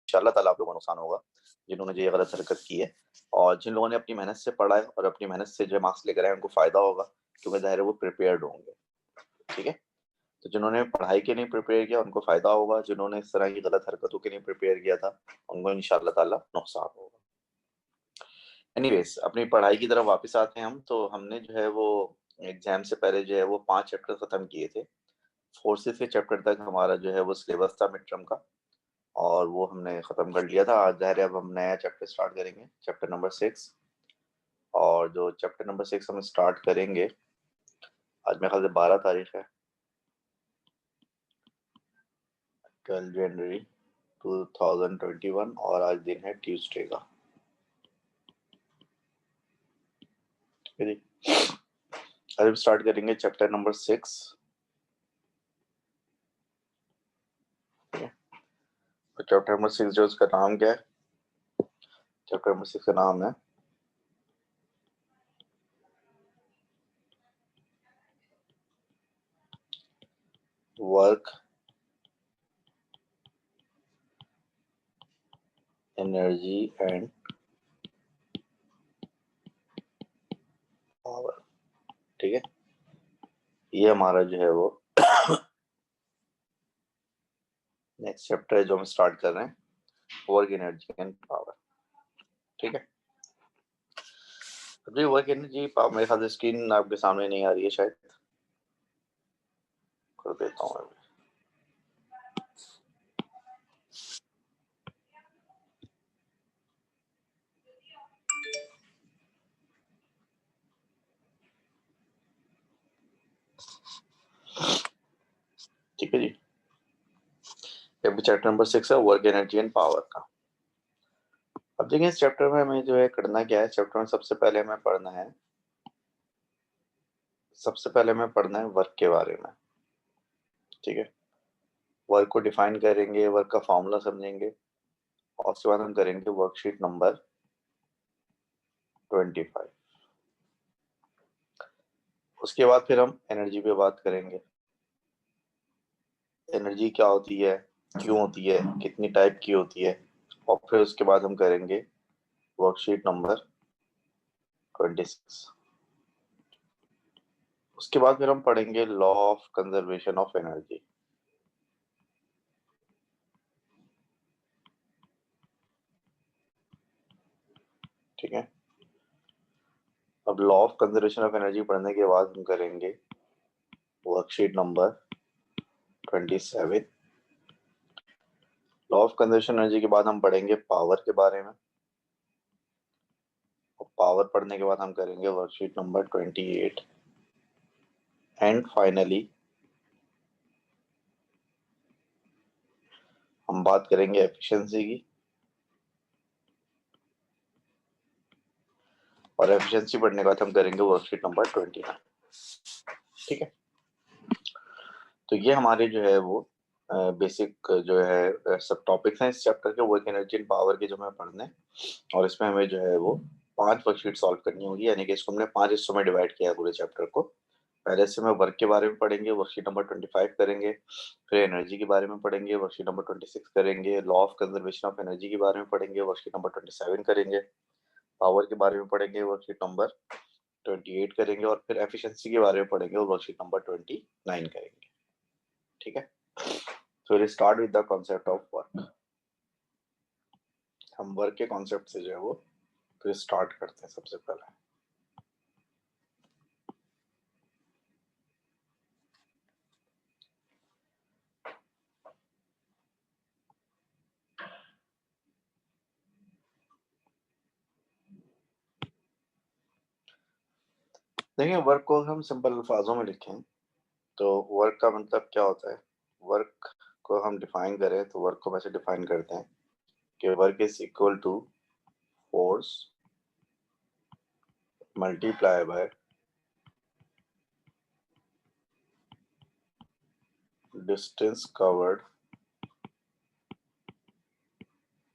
इंशाल्लाह ताला आप लोगों को नुकसान होगा जिन्होंने जो ये गलत हरकत की है। और जिन लोगों ने अपनी मेहनत से पढ़ा है और अपनी मेहनत से जो मार्क्स लेकर आए उनको फायदा होगा, क्योंकि ज़ाहिर है वो प्रिपेयर्ड होंगे। ठीक है? तो जिन्होंने पढ़ाई के लिए प्रिपेयर किया उनको फायदा होगा, जिन्होंने इस तरह की गलत हरकतों के लिए प्रिपेयर किया था उनको इंशाल्लाह ताला नुकसान होगा। एनीवेज, अपनी पढ़ाई की तरफ वापस आते हैं हम। तो हमने जो है वो एग्जाम से पहले जो है वो 5 चैप्टर खत्म किए थे। 4 से 6 चैप्टर तक हमारा जो है वो सिलेबस था मिड टर्म का, और वो हमने खत्म कर लिया था। आज ज़ाहिर है अब हम नया चैप्टर स्टार्ट करेंगे, चैप्टर नंबर 6। और जो चैप्टर नंबर 6 हम स्टार्ट करेंगे, आज मेरे ख्याल से 12 तारीख है, 12 जनवरी 2021, और आज दिन है ट्यूसडे का। ठीक है जी। आज हम स्टार्ट करेंगे चैप्टर नंबर 6। तो चैप्टर नंबर 6 जो उसका नाम क्या है? चैप्टर नंबर 6 का नाम है वर्क, एनर्जी एंड पावर। ठीक है, ये हमारा जो है वो नेक्स्ट चैप्टर है जो हम स्टार्ट कर रहे हैं, वर्क, एनर्जी एंड पावर। ठीक है, अभी वर्क एनर्जी पावर मेरे ख्याल से स्क्रीन आपके सामने नहीं आ रही है, शायद कर देता हूँ अभी। ठीक है जी, अभी चैप्टर नंबर 6 है वर्क, एनर्जी एंड पावर का। अब देखिए इस चैप्टर में हमें जो है करना क्या है। चैप्टर में सबसे पहले हमें पढ़ना है वर्क के बारे में। ठीक है, वर्क को डिफाइन करेंगे, वर्क का फॉर्मूला समझेंगे, और उसके बाद हम करेंगे वर्कशीट नंबर 25। उसके बाद फिर हम एनर्जी पे बात करेंगे, एनर्जी क्या होती है, क्यों होती है, कितनी टाइप की होती है। और फिर उसके बाद हम करेंगे वर्कशीट नंबर 26। उसके बाद फिर हम पढ़ेंगे law of conservation of energy. ठीक है, अब law of conservation of energy पढ़ने के बाद हम करेंगे worksheet number 27। Law of conservation energy के बाद हम पढ़ेंगे पावर के बारे में, और पावर पढ़ने के बाद हम करेंगे वर्कशीट नंबर 28। एंड फाइनली हम बात करेंगे एफिशिएंसी की, और एफिशिएंसी पढ़ने के बाद हम करेंगे वर्कशीट नंबर 29। ठीक है, तो ये हमारे जो है वो बेसिक जो है सब टॉपिक्स हैं इस चैप्टर के, वर्क, एनर्जी एंड पावर के, जो हमें पढ़ने हैं। और इसमें हमें जो है वो 5 वर्कशीट सॉल्व करनी होगी, यानी कि इसको हमने 5 हिस्सों में डिवाइड किया है पूरे चैप्टर को। पहले से हमें वर्क के बारे में पढ़ेंगे, वर्कशीट नंबर 25 करेंगे। फिर एनर्जी के बारे में पढ़ेंगे, वर्कशीट नंबर 26 करेंगे। Law of conservation of energy के बारे में पढ़ेंगे, वर्कशीट नंबर 27 करेंगे। पावर के बारे में पढ़ेंगे, वर्कशीट नंबर 28 करेंगे। और फिर एफिशिएंसी के बारे में पढ़ेंगे और वर्कशीट नंबर 29 करेंगे। ठीक है, so we'll start with the concept of work। हम वर्क के कॉन्सेप्ट से जो है वो फिर स्टार्ट करते हैं सबसे पहले। देखिए, वर्क को हम सिंपल अल्फाजों में लिखें तो वर्क का मतलब क्या होता है। वर्क को हम डिफाइन करें तो वर्क को वैसे डिफाइन करते हैं कि work is equal to force multiply by distance covered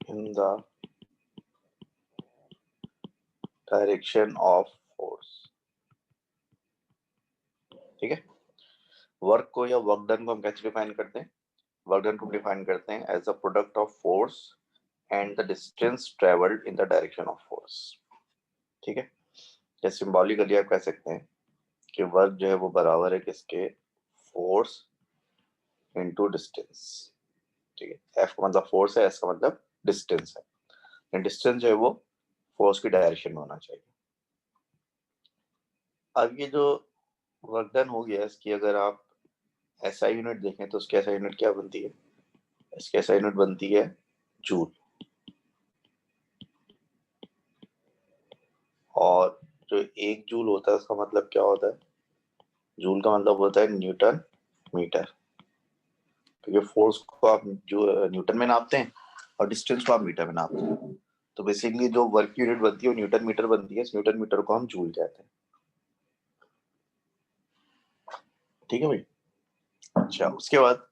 in the direction of force. ठीक है, वर्क को या वर्क डन को हम कैसे डिफाइन करते हैं? वर्क डन को डिफाइन करते हैं as a product of force and the distance travelled in the direction of force. ठीक है, या सिंबॉलिकली आप कह सकते हैं कि वर्क जो है वो बराबर है किसके, फोर्स इनटू डिस्टेंस। ठीक है, एफ का मतलब फोर्स है, एस का मतलब डिस्टेंस है। डिस्टेंस जो है वो फोर्स की डायरेक्शन में होना चाहिए। अब ये जो वर्क डन हो गया, इसकी अगर आप एसआई यूनिट देखें तो उसकी एसआई यूनिट क्या बनती है, इसकी एसआई यूनिट बनती है जूल। और जो एक जूल होता है उसका मतलब क्या होता है, जूल का मतलब होता है न्यूटन मीटर। क्योंकि फोर्स को आप जो न्यूटन में नापते हैं और डिस्टेंस को आप मीटर में नापते हैं, तो बेसिकली जो वर्क यूनिट बनती है वो न्यूटन मीटर बनती है। इस न्यूटन मीटर को हम जूल कहते हैं। ठीक है भाई। अच्छा, उसके बाद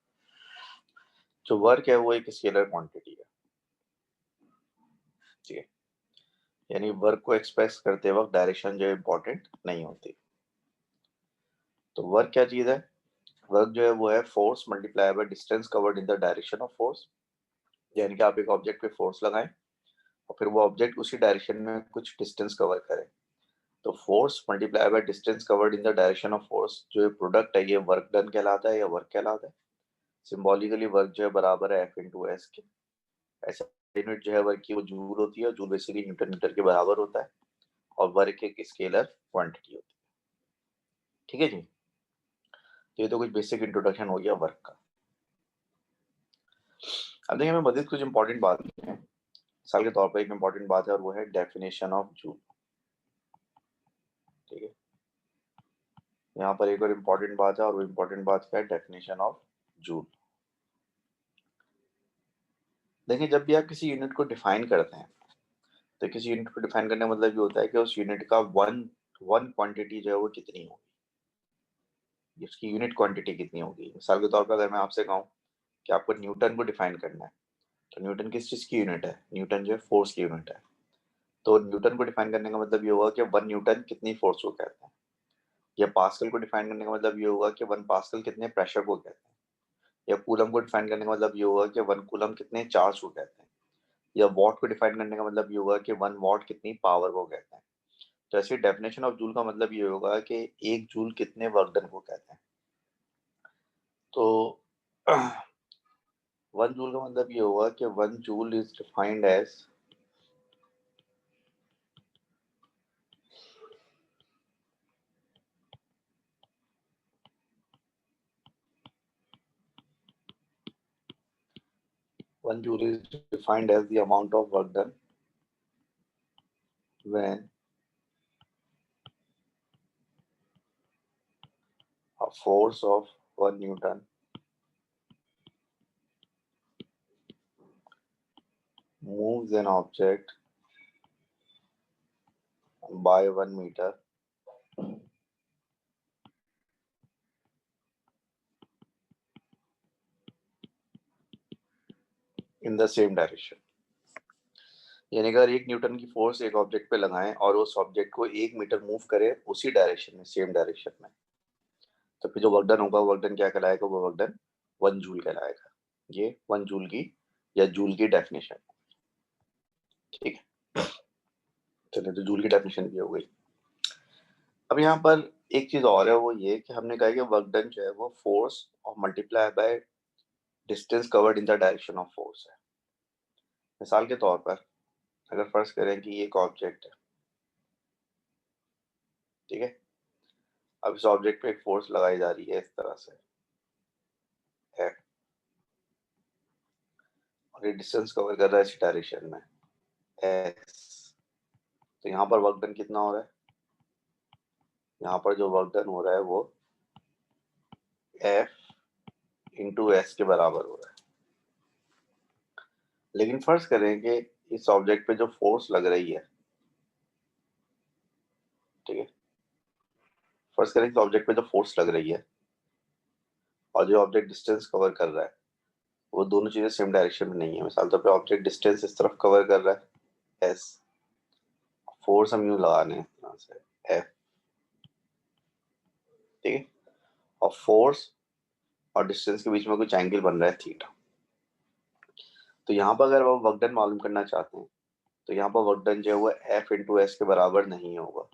जो वर्क है वो एक स्केलर क्वांटिटी है। ठीक है, यानी वर्क को एक्सप्रेस करते वक्त डायरेक्शन जो है इंपॉर्टेंट नहीं होती। तो वर्क क्या चीज है, वर्क जो है वो है force multiply by distance covered in the direction of force. यानी कि आप एक ऑब्जेक्ट पे फोर्स लगाएं और फिर वो ऑब्जेक्ट उसी डायरेक्शन में कुछ डिस्टेंस कवर करे। तो force multiply by distance covered in the direction of force जो प्रोडक्ट है ये वर्क डन कहलाता है या वर्क कहलाता है। सिंबॉलिकली वर्क जो है बराबर है एफ इंटू एस के। ऐसा यूनिट जो है वर्क की वो जूल होती है, जूल बेसिकली न्यूटन मीटर के बराबर होता है और वर्क एक स्केलर क्वांटिटी होती है। ठीक है जी, तो ये तो कुछ बेसिक इंट्रोडक्शन हो गया वर्क का। अब देखिए हमें मजीद कुछ इंपॉर्टेंट बात है, मिसाल के तौर पर एक इंपॉर्टेंट बात है और वो है डेफिनेशन ऑफ जूल। ठीक है, यहाँ पर एक और इम्पोर्टेंट बात है और वो इम्पोर्टेंट बात क्या है, डेफिनेशन ऑफ जूल। देखिए जब भी आप किसी यूनिट को डिफाइन करते हैं तो किसी यूनिट को डिफाइन करने का मतलब ये होता है कि उस यूनिट का वन वन क्वांटिटी जो है वो कितनी होगी, उसकी यूनिट क्वांटिटी कितनी होगी। मिसाल के तौर पर अगर मैं आपसे कहूँ कि आपको न्यूटन को डिफाइन करना है, तो न्यूटन किस चीज़ की यूनिट है, न्यूटन जो है फोर्स की यूनिट है। तो न्यूटन को डिफाइन करने का मतलब ये होगा कि वन न्यूटन कितनी फोर्स को कहते हैं। या पास्कल को डिफाइन करने का मतलब ये होगा कि वन पास्कल कितने प्रेशर को कहते हैं। या कूलम को डिफाइन करने का मतलब ये होगा कि वन कूलम कितने चार्ज को कहते हैं। या वॉट को डिफाइन करने का मतलब ये होगा कि वन वॉट कितनी पावर को कहते हैं। तो ऐसी डेफिनेशन ऑफ जूल का मतलब ये होगा कि एक जूल कितने वर्क डन को कहते हैं। तो वन जूल का मतलब ये होगा कि one joule is defined as one joule is defined as the amount of work done when a force of 1 Newton moves an object by 1 meter in the same direction। यानी अगर 1 Newton की force एक object पे लगाएं और उस object को 1 metre move करे उसी डायरेक्शन में, सेम डायरेक्शन में, तो फिर जो वर्क डन होगा वर्क डन क्या कहलाएगा, वो वर्क डन 1 जूल कहलाएगा। ये 1 जूल की या जूल की डेफिनेशन। ठीक है, चलिए तो जूल की डेफिनेशन भी हो गई। अब यहाँ पर एक चीज और है, वो ये कि हमने कहा कि वर्क डन जो है वो फोर्स और multiply by distance covered in the direction of force है। मिसाल के तौर पर अगर फर्ज करें कि ये एक ऑब्जेक्ट है, ठीक है, अब इस ऑब्जेक्ट पे एक फोर्स लगाई जा रही है इस तरह से है और ये डिस्टेंस कवर कर रहा है इस डायरेक्शन में एस। तो यहाँ पर वर्क डन कितना हो रहा है, यहाँ पर जो वर्क डन हो रहा है वो एफ इंटू एस के बराबर हो रहा है। लेकिन फर्ज करें कि इस ऑब्जेक्ट पे जो फोर्स लग रही है, ठीक है, फर्ज करें कि ऑब्जेक्ट पे जो फोर्स लग रही है और जो ऑब्जेक्ट डिस्टेंस कवर कर रहा है वो दोनों चीजें सेम डायरेक्शन में नहीं है। मिसाल तौर पे ऑब्जेक्ट डिस्टेंस इस तरफ कवर कर रहा है एस, फोर्स हम यूं लगाने हैं इस तरह से एफ। ठीक है, और फोर्स और डिस्टेंस के बीच में कुछ एंगल बन रहा है थीटा। तो यहाँ पर अगर आप वर्क डन मालूम करना चाहते हैं तो यहाँ पर वर्क डन जो है वो एफ इंटू एस के बराबर नहीं होगा।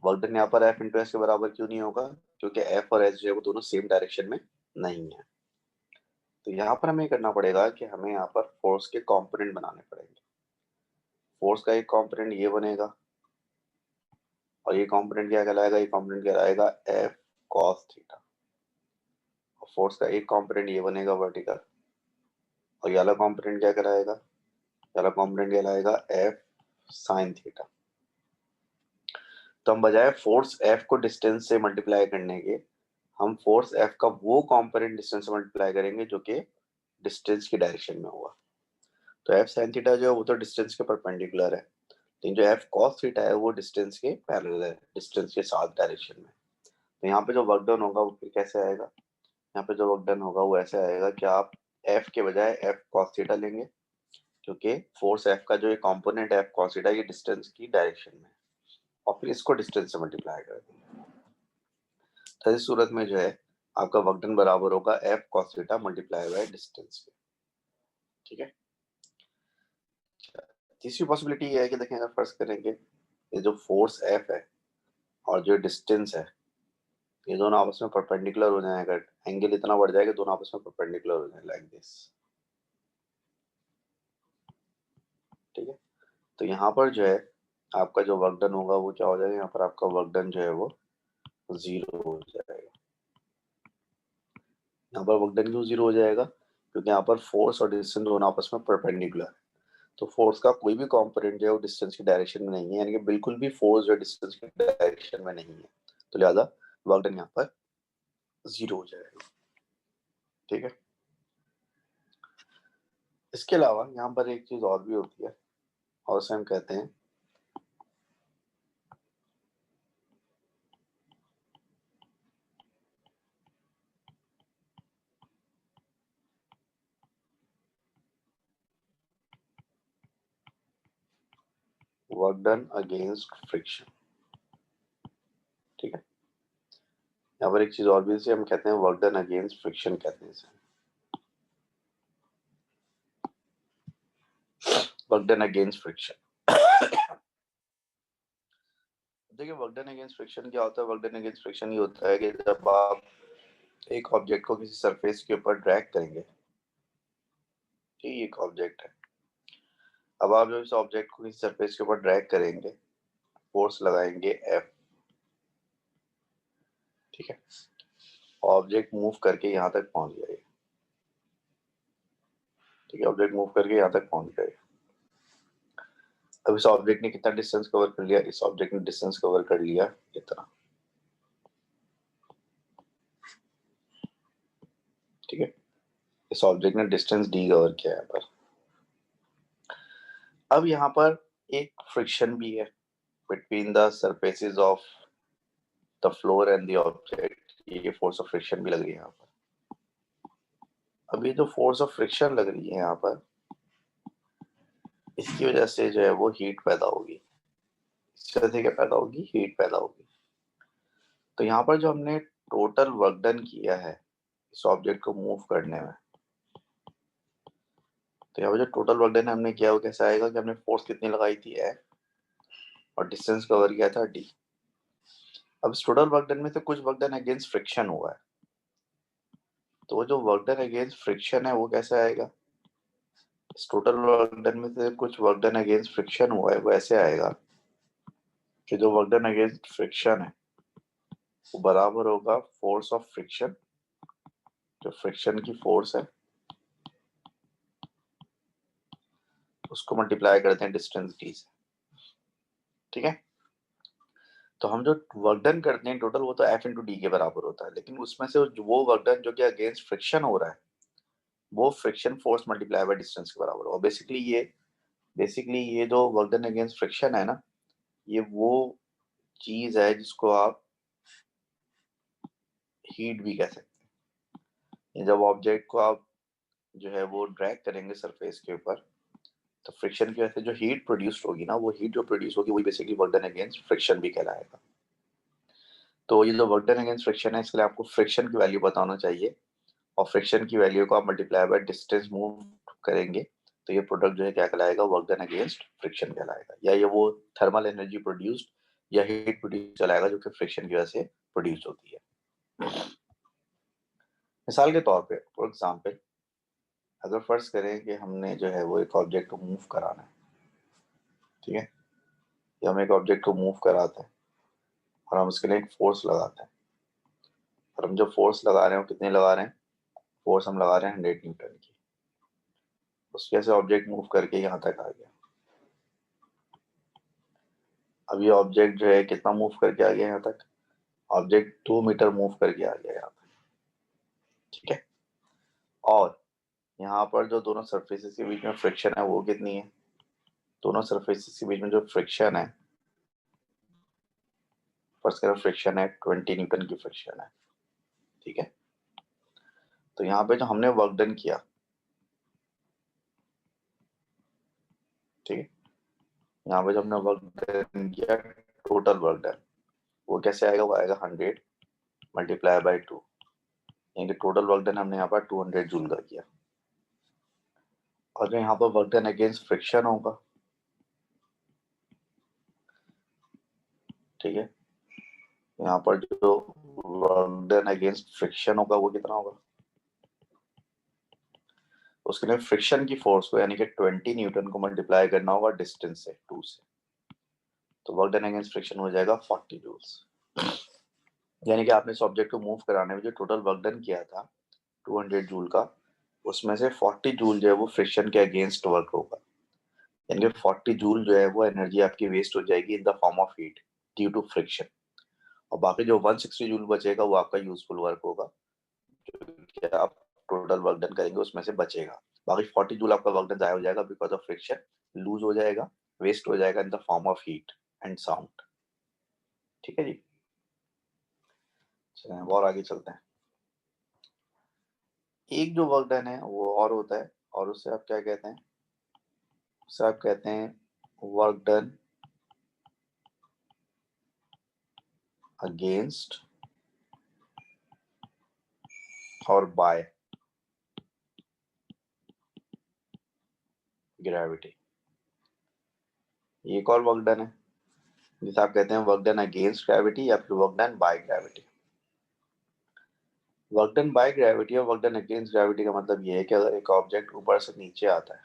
वर्क डन यहाँ पर एफ इंटू एस के बराबर क्यों नहीं होगा? क्योंकि एफ और एस जो है वो दोनों सेम डायरेक्शन में नहीं है। तो यहाँ पर हमें करना पड़ेगा कि हमें यहाँ पर फोर्स के कंपोनेंट बनाने पड़ेंगे। फोर्स का एक कंपोनेंट ये बनेगा और ये कंपोनेंट क्या कहलाएगा? ये कंपोनेंट कहलाएगा एफ कॉस थीटा। और फोर्स का एक कंपोनेंट ये बनेगा वर्टिकल, और ये वाला कंपोनेंट क्या कहलाएगा? ये वाला कंपोनेंट कहलाएगा एफ साइन थीटा। तो हम बजाय फोर्स एफ को डिस्टेंस से मल्टीप्लाई करने के, हम फोर्स एफ का वो कंपोनेंट डिस्टेंस से मल्टीप्लाई करेंगे जो कि डिस्टेंस की डायरेक्शन में होगा। तो एफ साइन थीटा जो है वो तो डिस्टेंस के परपेंडिकुलर है, लेकिन जो एफ कॉस थीटा है वो डिस्टेंस के पैरेलल है, डिस्टेंस के साथ डायरेक्शन में। तो यहाँ पे जो वर्क डन होगा वो फिर कैसे आएगा? यहाँ पे जो वर्क डन होगा वो ऐसे आएगा कि आप एफ के बजाय एफ कॉस थीटा लेंगे, क्योंकि फोर्स एफ का जो ये कंपोनेंट है एफ कॉस थीटा ये डिस्टेंस की डायरेक्शन में, और फिर इसको डिस्टेंस से मल्टीप्लाई कर देंगे। तो इस सूरत में जो है आपका वर्क डन बराबर होगा F cos theta multiply by distance के। ठीक है। तीसरी पॉसिबिलिटी ये है कि देखें, अगर फर्ज करेंगे ये जो फोर्स एफ है और जो डिस्टेंस है ये दोनों आपस में परपेंडिकुलर हो जाए, अगर एंगल इतना बढ़ जाए कि दोनों आपस में परपेंडिकुलर हो जाए लाइक दिस। ठीक है। तो यहाँ पर जो है आपका जो वर्क डन होगा वो क्या हो जाएगा? यहाँ पर आपका वर्क डन जो है वो 0 हो जाएगा। यहाँ पर वर्क डन क्यों 0 हो जाएगा? क्योंकि यहाँ पर फोर्स और डिस्टेंस दोनों आपस में परपेंडिकुलर है। तो फोर्स का कोई भी कंपोनेंट जो है वो डिस्टेंस की डायरेक्शन में नहीं है, यानी कि बिल्कुल भी फोर्स जो डिस्टेंस की डायरेक्शन में नहीं है, तो लिहाजा वर्क डन यहाँ पर 0 हो जाएगा। ठीक है। इसके अलावा यहाँ पर एक चीज और भी होती है, और उसे हम कहते हैं वर्क डन अगेंस्ट फ्रिक्शन। ठीक है। यहाँ पर एक चीज और भी, इसे हम कहते हैं वर्क डन अगेंस्ट फ्रिक्शन कहते हैं इसे, वर्क डन अगेंस्ट फ्रिक्शन। देखिए वर्क डन अगेंस्ट फ्रिक्शन क्या होता है? वर्क डन अगेंस्ट फ्रिक्शन ये होता है कि जब आप एक ऑब्जेक्ट को किसी सरफेस के ऊपर ड्रैग करेंगे, ठीक है, एक ऑब्जेक्ट है, अब आप जब इस ऑब्जेक्ट को किसी सरफेस के ऊपर ड्रैग करेंगे, फोर्स लगाएंगे एफ, ठीक है, ऑब्जेक्ट मूव करके यहाँ तक पहुंच जाएगा। ठीक है, ऑब्जेक्ट मूव करके यहाँ तक पहुंच जाएगा। अब इस ऑब्जेक्ट ने कितना डिस्टेंस कवर कर लिया? इस ऑब्जेक्ट ने डिस्टेंस कवर कर लिया इतना। ठीक है, इस ऑब्जेक्ट ने डिस्टेंस डी कवर किया है पर। अब यहाँ पर एक फ्रिक्शन भी है between the surfaces of the floor and the object, ये फोर्स ऑफ फ्रिक्शन भी लग रही है यहाँ पर। अब ये जो फोर्स ऑफ फ्रिक्शन लग रही है यहाँ पर, इसकी वजह से जो है वो हीट पैदा होगी। इसकी वजह से क्या पैदा होगी? हीट पैदा होगी। तो यहाँ पर जो हमने टोटल वर्क डन किया है इस ऑब्जेक्ट को मूव करने में, तो यहाँ पर जो टोटल वर्क डन हमने किया वो कैसे आएगा कि हमने फोर्स कितनी लगाई थी एफ और डिस्टेंस कवर किया था डी। अब इस टोटल वर्क डन में से कुछ वर्क डन अगेंस्ट फ्रिक्शन हुआ है, तो वो जो वर्क डन अगेंस्ट फ्रिक्शन है वो कैसे आएगा? इस टोटल वर्क डन में से कुछ वर्क डन अगेंस्ट फ्रिक्शन हुआ है वो ऐसे आएगा कि जो वर्क डन अगेंस्ट फ्रिक्शन है वो बराबर होगा फोर्स ऑफ फ्रिक्शन, जो फ्रिक्शन की फोर्स है उसको मल्टीप्लाई करते हैं डिस्टेंस डी से। ठीक है। तो हम जो वर्क डन करते हैं टोटल वो तो एफ इंटू डी के बराबर होता है, लेकिन उसमें से वो वर्क डन जो कि अगेंस्ट फ्रिक्शन हो रहा है वो friction force multiply by distance के बराबर होगा। बेसिकली ये जो वर्क डन अगेंस्ट फ्रिक्शन है ना, ये वो चीज है जिसको आप हीट भी कह सकते हैं। जब ऑब्जेक्ट को आप जो है वो ड्रैग करेंगे सरफेस के ऊपर, तो फ्रिक्शन की वजह से जो हीट प्रोड्यूस होगी ना, वो हीट जो प्रोड्यूस होगी वही basically work done against friction भी कहलाएगा। तो ये जो वर्क डन अगेंस्ट फ्रिक्शन है इसके लिए आपको फ्रिक्शन की वैल्यू पता होना चाहिए, और फ्रिक्शन की वैल्यू को आप मल्टीप्लाई बाय डिस्टेंस मूव करेंगे तो ये प्रोडक्ट जो है क्या कहलाएगा, वर्क डन अगेंस्ट फ्रिक्शन कहलाएगा, या ये वो थर्मल एनर्जी प्रोड्यूस्ड या हीट प्रोड्यूस कहलाएगा जो कि फ्रिक्शन की वजह से प्रोड्यूस होती है। मिसाल के तौर पे फॉर एग्जांपल अगर फर्ज करें कि हमने जो है वो एक ऑब्जेक्ट को मूव कराना है, ठीक है, या हम एक ऑब्जेक्ट को मूव कराते हैं और हम उसके लिए एक फोर्स लगाते हैं, और हम जो फोर्स लगा रहे हैं वो कितने लगा रहे हैं, फोर्स हम लगा रहे हैं 100 न्यूटन की। उसके से ऑब्जेक्ट मूव करके यहाँ तक आ गया। अब ये ऑब्जेक्ट जो है कितना मूव करके आ गया यहाँ तक, ऑब्जेक्ट 2 मीटर मूव करके आ गया यहाँ तक, ठीक है। और यहाँ पर जो दोनों सरफेसेस के बीच में फ्रिक्शन है वो कितनी है, दोनों सरफेसेस के बीच में जो फ्रिक्शन है, फर्स्ट करो फ्रिक्शन है 20 न्यूटन की फ्रिक्शन है, ठीक है। तो यहाँ पे जो हमने वर्क डन किया, ठीक है, यहाँ पे जो हमने वर्क डन किया, टोटल वर्क डन वो कैसे आएगा, वो आएगा 100 मल्टीप्लाई बाई 2, यानी कि टोटल वर्क डन हमने यहाँ पर 200 जूल का किया। और जो यहाँ पर वर्क डन अगेंस्ट फ्रिक्शन होगा, ठीक है, यहाँ पर जो वर्क डन अगेंस्ट फ्रिक्शन होगा वो कितना होगा, उसके लिए फ्रिक्शन की फोर्स को यानी कि 20 न्यूटन को मल्टीप्लाई करना होगा डिस्टेंस से 2 से, तो वर्क डन अगेंस्ट फ्रिक्शन हो जाएगा 40 जूल्स। यानी कि आपने इस ऑब्जेक्ट को मूव कराने में जो टोटल वर्क डन किया था 200 जूल का, उसमें से 40 जूल जो है वो फ्रिक्शन के अगेंस्ट वर्क होगा, यानी कि 40 जूल जो है वो एनर्जी आपकी वेस्ट हो जाएगी in the form of heat due to friction, और बाकी जो 160 जूल बचेगा वो आपका यूजफुल वर्क होगा जो कि आप टोटल वर्क डन करेंगे उसमें से बचेगा। बाकी 40 जूल आपका वर्क डन जाया हो जाएगा बिकॉज ऑफ फ्रिक्शन, लूज हो जाएगा, वेस्ट हो जाएगा इन the form of heat and sound, ठीक है जी। चलिए और आगे चलते हैं। एक जो वर्क डन है वो और होता है, और उससे आप क्या कहते हैं, उससे आप कहते हैं वर्क डन अगेंस्ट और बाय ग्रेविटी। एक और वर्क डन है जिसे आप कहते हैं वर्क डन अगेंस्ट ग्रेविटी या फिर work done by gravity. Work done by gravity और वर्क डन अगेंस्ट ग्रेविटी का मतलब ये है कि अगर एक ऑब्जेक्ट ऊपर से नीचे आता है,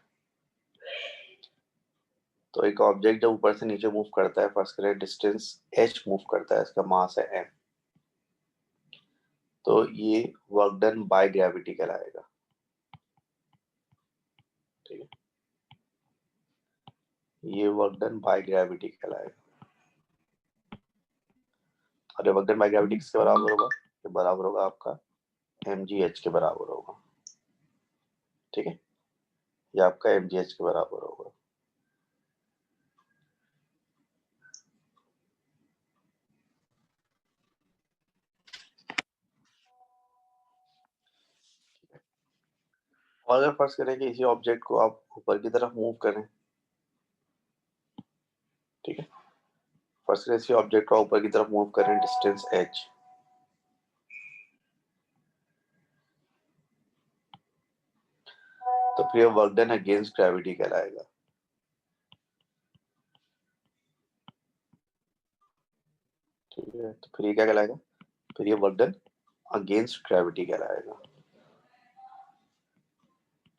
तो एक ऑब्जेक्ट जब ऊपर से नीचे मूव करता है, फर्स्ट करें डिस्टेंस h मूव करता है, इसका मास है m, तो ये वर्क डन बाय ग्रेविटी कहलाएगा, ठीक है, ये वर्क डन बाय ग्रेविटी कहलाएगा। और वर्क डन बाय ग्रेविटी किसके बराबर होगा, ये बराबर होगा आपका mgh के बराबर होगा, ठीक है, ये आपका mgh के बराबर होगा। और अगर फर्ज करें कि इसी ऑब्जेक्ट को आप ऊपर की तरफ मूव करें, ठीक है, फर्स्ट करें इसी ऑब्जेक्ट को ऊपर की तरफ मूव करें डिस्टेंस h, तो फिर वर्क डन अगेंस्ट ग्रेविटी कहलाएगा, ठीक है। तो फिर ये क्या कहलाएगा, फिर ये वर्क डन अगेंस्ट ग्रेविटी कहलाएगा,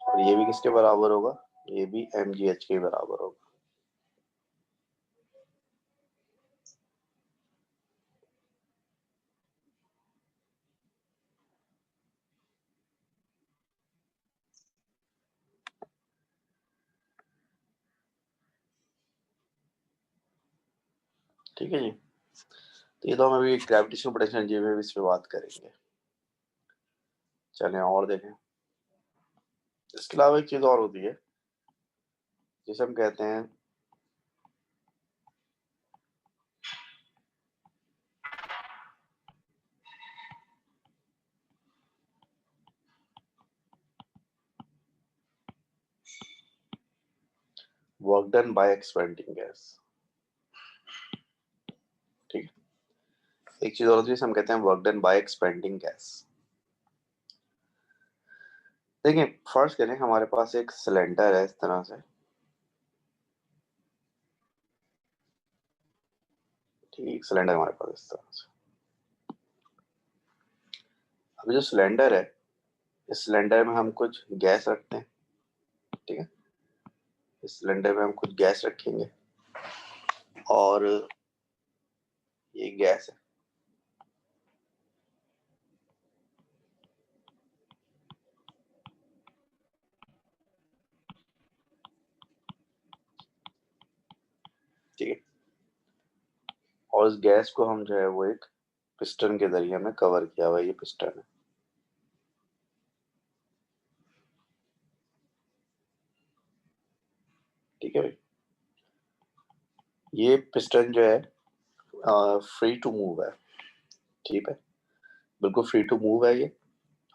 और ये भी किसके बराबर होगा, ये भी mgh के बराबर होगा। ठीक है जी। तो ये तो हम अभी ग्रेविटेशनल पोटेंशियल एनर्जी में इस पे बात करेंगे। चलें और देखें। इसके अलावा एक चीज और होती है जिसे हम कहते हैं work done bye expanding gas, ठीक है। एक चीज और होती है जिसे हम कहते हैं work done bye expanding gas. देखिए फर्स्ट करें, हमारे पास एक सिलेंडर है इस तरह से, ठीक, सिलेंडर हमारे पास इस तरह से। अभी जो सिलेंडर है, इस सिलेंडर में हम कुछ गैस रखते हैं, ठीक है। इस सिलेंडर में हम कुछ गैस रखेंगे और ये गैस है, ठीक है। और इस गैस को हम जो है वो एक पिस्टन के जरिए में कवर किया हुआ है, ये पिस्टन है, ठीक है भाई। ये पिस्टन जो है फ्री टू मूव है, ठीक है, बिल्कुल फ्री टू मूव है ये।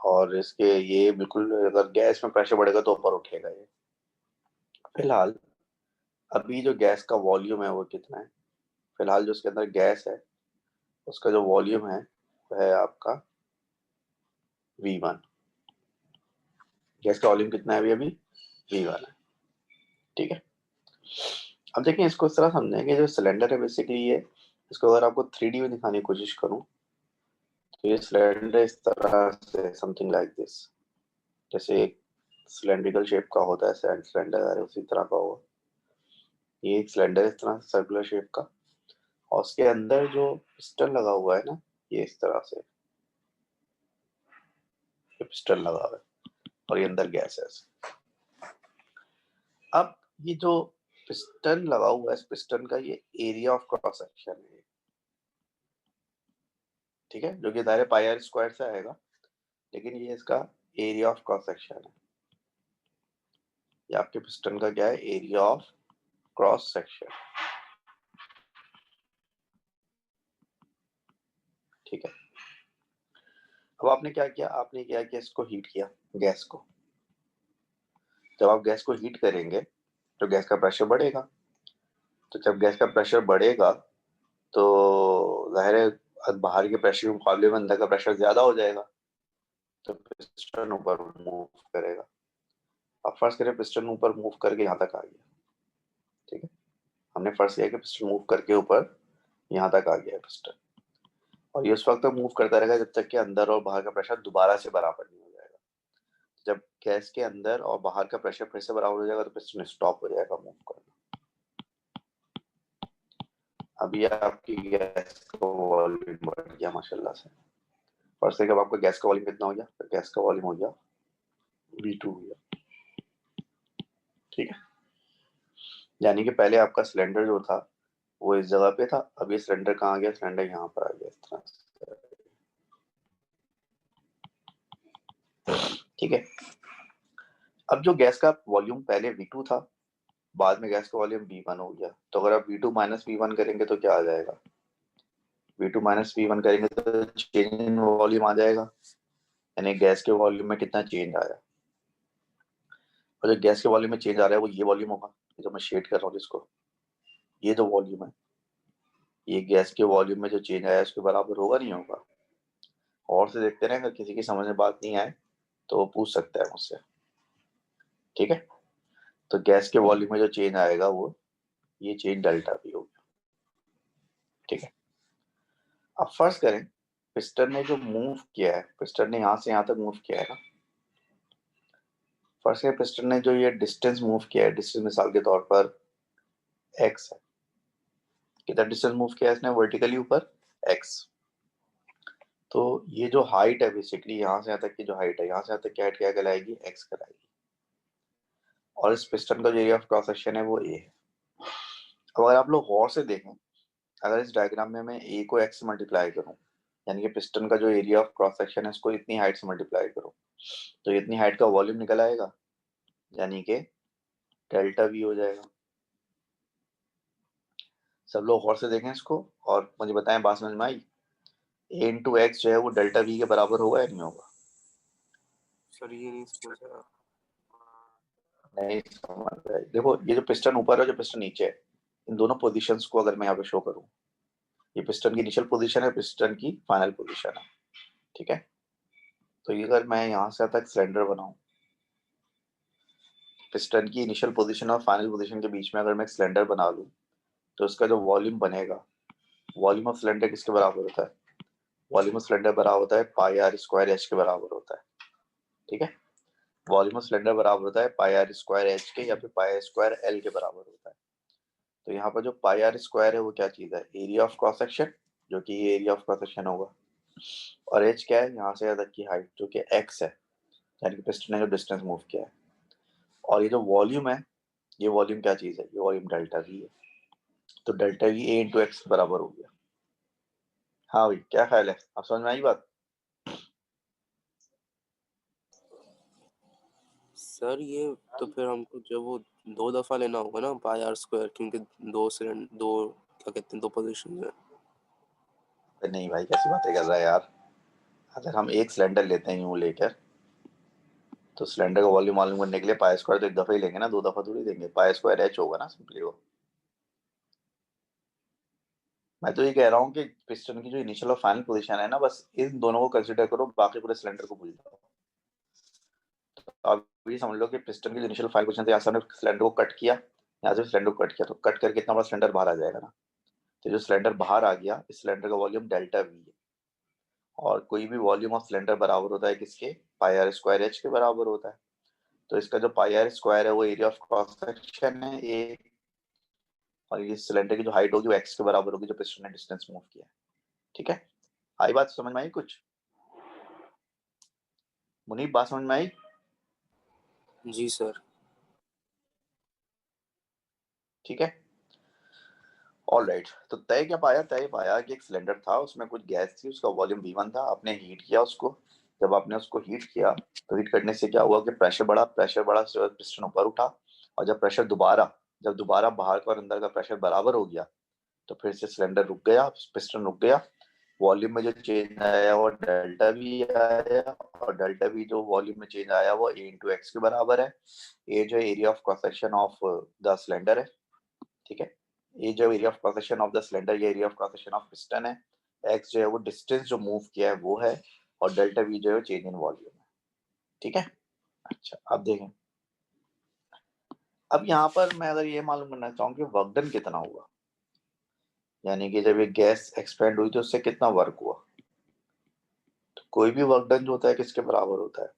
और इसके ये बिल्कुल, अगर गैस में प्रेशर बढ़ेगा तो ऊपर उठेगा ये। फिलहाल अभी जो गैस का वॉल्यूम है वो कितना है, फिलहाल जो इसके अंदर गैस है उसका जो वॉल्यूम है वो है आपका V1। गैस का वॉल्यूम कितना है अभी अभी, V1 है, ठीक है। अब देखिए इसको इस तरह समझेंगे, जो सिलेंडर है बेसिकली ये, इसको अगर आपको 3D में दिखाने की कोशिश करूं तो ये सिलेंडर इस तरह से, समथिंग लाइक दिस, जैसे एक सिलेंड्रिकल शेप का होता है सिलेंडर है, उसी तरह का होगा ये एक सिलेंडर, इस तरह सर्कुलर शेप का। और उसके अंदर जो पिस्टन लगा हुआ है ना, ये इस तरह से, ये पिस्टन लगा हुआ है और ये अंदर गैस है। अब ये जो पिस्टन लगा हुआ है, इस पिस्टन का ये एरिया ऑफ क्रॉस सेक्शन है, ठीक है, जो कि दायरे पाई आर स्क्वायर से आएगा, लेकिन ये इसका एरिया ऑफ क्रॉस सेक्शन है। ये आपके पिस्टन का क्या है, एरिया ऑफ क्रॉस सेक्शन, ठीक है। अब आपने क्या किया, आपने क्या किया, इसको हीट किया गैस को। जब आप गैस को हीट करेंगे तो गैस का प्रेशर बढ़ेगा, तो जब गैस का प्रेशर बढ़ेगा तो जाहिर है बाहर के प्रेशर के मुकाबले में अंदर का प्रेशर ज्यादा हो जाएगा, तो पिस्टन ऊपर मूव करेगा। अब फर्स्ट करें पिस्टन ऊपर मूव करके यहाँ तक आ गया, ठीक है। हमने फर्स्ट किया कि पिस्टन मूव करके ऊपर यहाँ तक आ गया पिस्टन, और ये उस वक्त तक मूव करता रहेगा जब तक कि अंदर और बाहर का प्रेशर दोबारा से बराबर नहीं हो जाएगा। जब गैस के अंदर और बाहर का प्रेशर फिर से बराबर हो जाएगा तो पिस्टन स्टॉप हो जाएगा मूव करना। अभी आपकी गैस का वॉल्यूम बढ़ गया माशाल्लाह से। फर्स्ट से, जब आपका गैस का वॉल्यूम कितना हो गया, तो गैस का वॉल्यूम हो गया V2 हो गया, ठीक है। यानी कि पहले आपका सिलेंडर जो था वो इस जगह पे था, अब ये सिलेंडर कहाँ आ गया, सिलेंडर यहाँ पर आ गया इस तरह से, ठीक है। अब जो गैस का वॉल्यूम पहले V2 था, बाद में गैस का वॉल्यूम V1 हो गया, तो अगर आप V2 माइनस V1 करेंगे तो क्या आ जाएगा, V2 माइनस V1 करेंगे तो चेंज इन वॉल्यूम आ जाएगा, यानी गैस के वॉल्यूम में कितना चेंज आया। और जो गैस के वॉल्यूम में चेंज आ रहा है वो ये वॉल्यूम होगा, जो मैं शेड कर रहा हूँ जिसको, ये जो वॉल्यूम है, ये गैस के वॉल्यूम में जो चेंज आया है उसके बराबर होगा नहीं होगा। और से देखते रहे, अगर किसी की समझ में बात नहीं आए तो वो पूछ सकता है मुझसे, ठीक है। तो गैस के वॉल्यूम में जो चेंज आएगा वो ये चेंज डेल्टा भी होगा, ठीक है। अब फर्स्ट करें पिस्टन ने जो मूव किया है, पिस्टन ने यहाँ से यहाँ तक मूव किया है ना, फर्स्ट करें पिस्टन ने जो ये डिस्टेंस मूव किया है, डिस्टेंस मिसाल के तौर पर x है, कितना डिस्टेंस मूव किया है इसने वर्टिकली ऊपर, x। तो ये जो हाइट है बेसिकली, यहाँ से यहाँ तक की जो हाइट है, यहाँ से यहाँ तक की हाइट क्या कहलाएगी, x कहलाएगी। और इस पिस्टन का जो एरिया ऑफ क्रॉस सेक्शन है वो a है। अब अगर आप लोग गौर से देखें, अगर इस डायग्राम में मैं a को x से मल्टीप्लाई करूं, यानी कि पिस्टन का जो एरिया ऑफ क्रॉस सेक्शन है इसको इतनी हाइट से मल्टीप्लाई करूं, तो इतनी हाइट का वॉल्यूम निकल आएगा, यानी कि डेल्टा v हो जाएगा। सब लोग गौर से देखें इसको और मुझे बताएं बात समझ में आई। a इंटू एक्स जो है वो डेल्टा v के बराबर होगा या नहीं होगा, सर ये नहीं समझ रहा। नहीं समझ रहा है। देखो ये जो पिस्टन ऊपर है, जो पिस्टन नीचे है, इन दोनों पोजीशंस को अगर मैं यहाँ पे शो करूँ, ये पिस्टन की इनिशियल पोजीशन है, पिस्टन की फाइनल पोजीशन है, ठीक है। तो ये अगर मैं यहाँ से तक सिलेंडर बनाऊं, पिस्टन की इनिशियल पोजीशन और फाइनल पोजीशन के बीच में अगर मैं एक सिलेंडर बना लूं तो उसका जो वॉल्यूम बनेगा, वॉल्यूम ऑफ सिलेंडर किसके बराबर होता है? वॉल्यूम ऑफ सिलेंडर बराबर होता है पाई आर स्क्वायर एच के बराबर होता है। ठीक है, वॉल्यूम ऑफ सिलेंडर बराबर होता है पाई आर स्क्वायर एच के या फिर पाई आर स्क्वायर एल के बराबर होता है। तो यहाँ पर जो पाई आर स्क्वायर है वो क्या चीज है? एरिया ऑफ क्रॉस सेक्शन, जो कि ये एरिया ऑफ क्रॉस सेक्शन होगा। और एच क्या है? यहाँ से यहाँ तक की हाइट, जो कि एक्स है, यानी कि पिस्टन ने जो डिस्टेंस मूव किया है। और ये जो वॉल्यूम है, ये वॉल्यूम क्या चीज है? ये वॉल्यूम डेल्टा वी है। तो delta V A into x बराबर हो गया। हाँ भाई, क्या ख्याल है? आप समझ में आई बात? सर ये तो फिर हमको जब वो 2 दफा लेना होगा ना पाई आर स्क्वायर, क्योंकि 2 सिलेंडर, 2 क्या कहते हैं, 2 पोजीशन है। नहीं भाई, कैसी बातें कर रहा है यार। अगर हम एक सिलेंडर लेते हैं यूं लेकर, तो सिलेंडर का वॉल्यूम मालूम करने के लिए पाई स्क्वायर तो एक दफा ही लेंगे ना, 2 दफा थोड़ी देंगे। पाई स्क्वायर एच होगा ना सिंपली वो। मैं तो ये कह रहा हूँ कि पिस्टन की जो इनिशियल और फाइनल पोजीशन है ना, बस इन दोनों को कंसीडर करो, बाकी पूरे सिलेंडर को भूल जाओ। तो आप ये समझ लो कि पिस्टन की जो इनिशियल फाइनल पोजीशन से यहाँ से हमने सिलेंडर को कट किया, यहाँ से सिलेंडर को कट किया, तो कट करके इतना बड़ा सिलेंडर बाहर आ जाएगा ना। तो जो सिलेंडर बाहर आ गया, इस सिलेंडर का वॉल्यूम डेल्टा वी है। और कोई भी वॉल्यूम ऑफ सिलेंडर बराबर होता है किसके? पाई आर स्क्वायर एच के बराबर होता है। तो इसका जो पाई आर स्क्वायर है वो एरिया ऑफ क्रॉस सेक्शन है ए, और ये सिलेंडर की जो हाइट होगी वो एक्स के बराबर होगी, जो पिस्टन ने डिस्टेंस मूव किया है। ठीक है, आई बात समझ में आई कुछ? मुनीब, बात समझ में आई? जी सर। ठीक है, ऑल राइट। तो तय क्या पाया? तय पाया कि एक सिलेंडर था, उसमें कुछ गैस थी, उसका वॉल्यूम V1 था। आपने हीट किया उसको। जब आपने उसको हीट किया, तो हीट करने से क्या हुआ कि प्रेशर बढ़ा, पिस्टन ऊपर उठा। और जब दोबारा बाहर का और अंदर का प्रेशर बराबर हो गया, तो फिर से सिलेंडर रुक गया, पिस्टन रुक गया। वॉल्यूम में जो चेंज आया वो डेल्टा वी आया, और डेल्टा वी जो वॉल्यूम में चेंज आया वो ए इंटू एक्स के बराबर है। ए जो area of cross section of the cylinder है। ठीक है, ये जो area of cross section of the cylinder, ये area of cross section of piston है। एक्स जो है वो डिस्टेंस जो मूव किया है वो है, और डेल्टा वी जो है चेंज इन वॉल्यूम है। ठीक है, अच्छा अब देखें। अब यहाँ पर मैं अगर ये मालूम करना चाहूँ कि वर्क डन कितना हुआ, यानी कि जब ये गैस एक्सपेंड हुई तो उससे कितना वर्क हुआ। तो कोई भी वर्क डन जो होता है किसके बराबर होता है?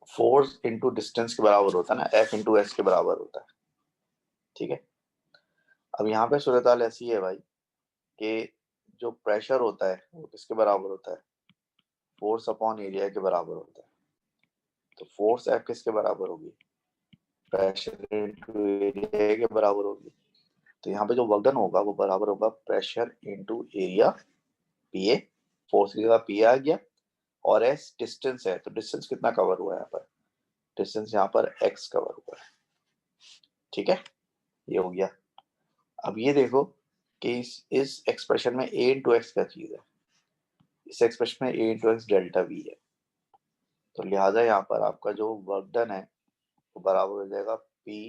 फोर्स इंटू डिस्टेंस के बराबर होता है ना, एफ इंटू एस के बराबर होता है। ठीक है, अब यहाँ पे सूरत हाल ऐसी है भाई कि जो प्रेशर होता है वो किसके बराबर होता है? फोर्स अपॉन एरिया के बराबर होता है। तो फोर्स एफ किसके बराबर होगी? प्रेशर इंटू एरिया के बराबर होगी। तो यहाँ पे जो वर्क डन होगा वो बराबर होगा pressure into area, P A. Force की जगह पी आ गया, और एस डिस्टेंस है, तो डिस्टेंस कितना कवर हुआ है यहाँ पर? डिस्टेंस यहाँ पर एक्स कवर हुआ है। ठीक है, ये हो गया। अब ये देखो कि इस एक्सप्रेशन में ए इंटू एक्स क्या चीज है? इस एक्सप्रेशन में ए इंटू एक्स डेल्टा वी है। तो लिहाजा यहाँ पर आपका जो वर्क डन है वो बराबर हो जाएगा पी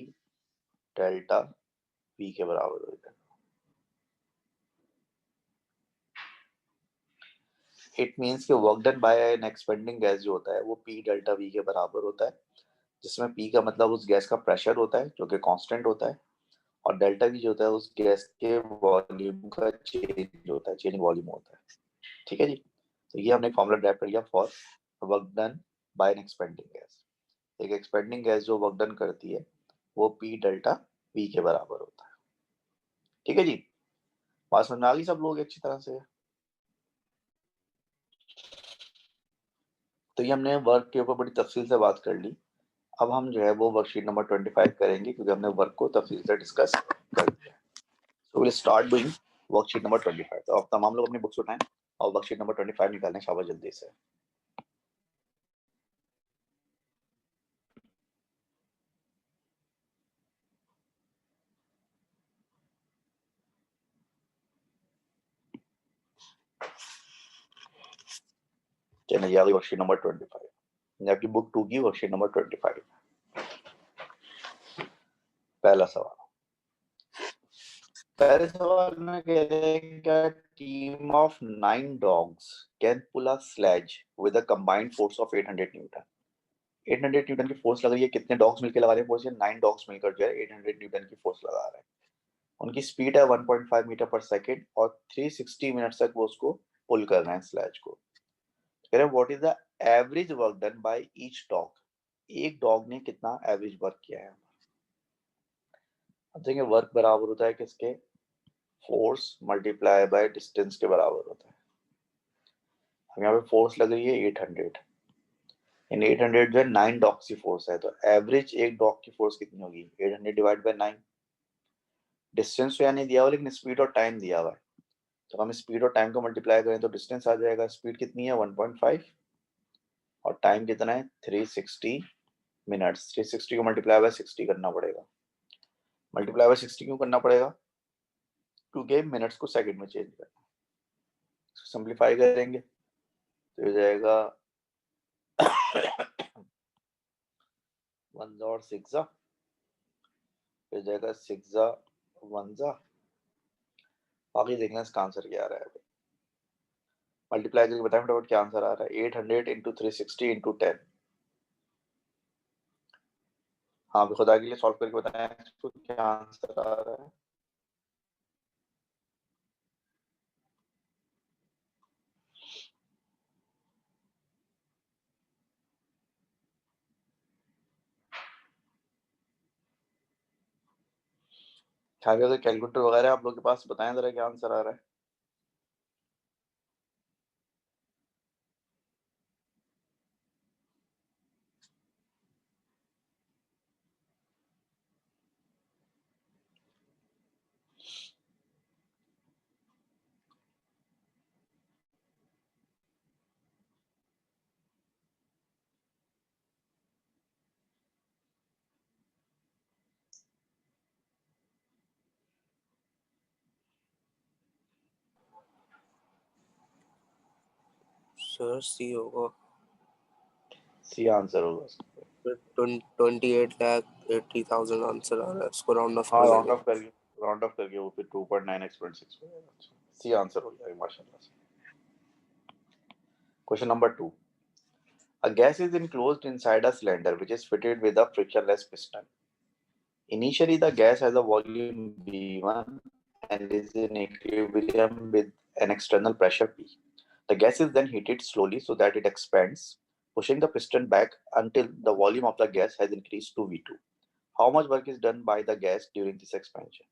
डेल्टा वी के बराबर हो जाएगा। इट मीन्स कि work done by an expanding gas जो होता है वो पी डेल्टा वी के बराबर होता है, जिसमें पी का मतलब उस गैस का प्रेशर होता है जो कि कांस्टेंट होता है, और डेल्टा वी जो होता है उस गैस के वॉल्यूम का चेंज होता है, चेंज वॉल्यूम होता है। ठीक है जी, तो ये हमने फॉर्मूला ड्राइव कर लिया for work done by an expanding gas. एक एक्सपेंडिंग गैस जो वर्क डन करती है वो पी डेल्टा वी के बराबर होता है। ठीक है जी, बात समझ में आ गई सब लोग अच्छी तरह से? तो ये हमने वर्क के ऊपर बड़ी तफसील से बात कर ली। अब हम जो है वो वर्कशीट नंबर 25 करेंगे, क्योंकि हमने वर्क को तफसील से डिस्कस कर लिया। So will start doing worksheet number 25। तो अब तमाम लोग अपनी बुक्स उठाएं और वर्कशीट नंबर 25 निकालें शाबाश जल्दी से। चलिए ये आ गई वर्कशीट नंबर 25, ये आपकी बुक 2 की वर्कशीट नंबर 25। पहला सवाल, पहले सवाल में कह रहे हैं क्या team of 9 dogs can pull a sledge with a combined force of 800 newton. 800 newton की फोर्स लग रही है, कितने डॉग्स मिलकर लगा रहे हैं फोर्स? 9 डॉग्स मिलकर जो है 800 न्यूटन की फोर्स लगा रहे हैं। उनकी स्पीड है 1.5 मीटर पर सेकेंड और 360 मिनट तक वो उसको पुल कर रहे हैं स्लैज को। कह रहे हैं what is the average work done by each dog, एक डॉग ने कितना एवरेज वर्क किया है। अब देखिए वर्क बराबर होता है किसके, फोर्स मल्टीप्लाई बाय डिस्टेंस के बराबर होता है। अब यहाँ पे फोर्स लग रही है 800, इन 800 जो है 9 डॉग की फोर्स है, तो एवरेज एक डॉग की फोर्स कितनी होगी, 800 डिवाइड बाय 9। डिस्टेंस तो यहाँ नहीं दिया हुआ लेकिन स्पीड और टाइम दिया हुआ है, तो हम स्पीड और टाइम को मल्टीप्लाई करें तो डिस्टेंस आ जाएगा। स्पीड कितनी है 1.5 और टाइम कितना है 360 मिनट्स। 360 को मल्टीप्लाई बाय 60 करना पड़ेगा। मल्टीप्लाई बाय 60 क्यों करना पड़ेगा, क्योंकि मिनट्स को सेकंड में चेंज करना। सिंप्लीफाई करेंगे तो हो जाएगा 1 और 6 हो जाएगा 6 1 बाकी देखना इसका आंसर क्या आ रहा है। मल्टीप्लाई करके बताएं फटाफट क्या आंसर आ रहा है। 800 इंटू 360 इंटू 10। हाँ खुदा के लिए सॉल्व करके बताएं इसको क्या आंसर आ रहा है। अगर कैलकुलेटर वगैरह आप लोग के पास, बताएं जरा क्या आंसर आ रहा है। सर सी होगा, सी आंसर होगा। 28,80,000 आंसर आ रहा है, इसको राउंड ऑफ हाँ कर राउंड लेंगे। ऑफ करके, राउंड ऑफ करके वो फिर 2.9 x 6 हो जाएगा। सी आंसर हो जाएगा माशाल्लाह से। Question number 2, a gas is enclosed inside a cylinder which is fitted with a frictionless piston. Initially the gas has a volume V1 and is in equilibrium with an external pressure P. The gas is then heated slowly so that it expands, pushing the piston back until the volume of the gas has increased to V2. How much work is done by the gas during this expansion?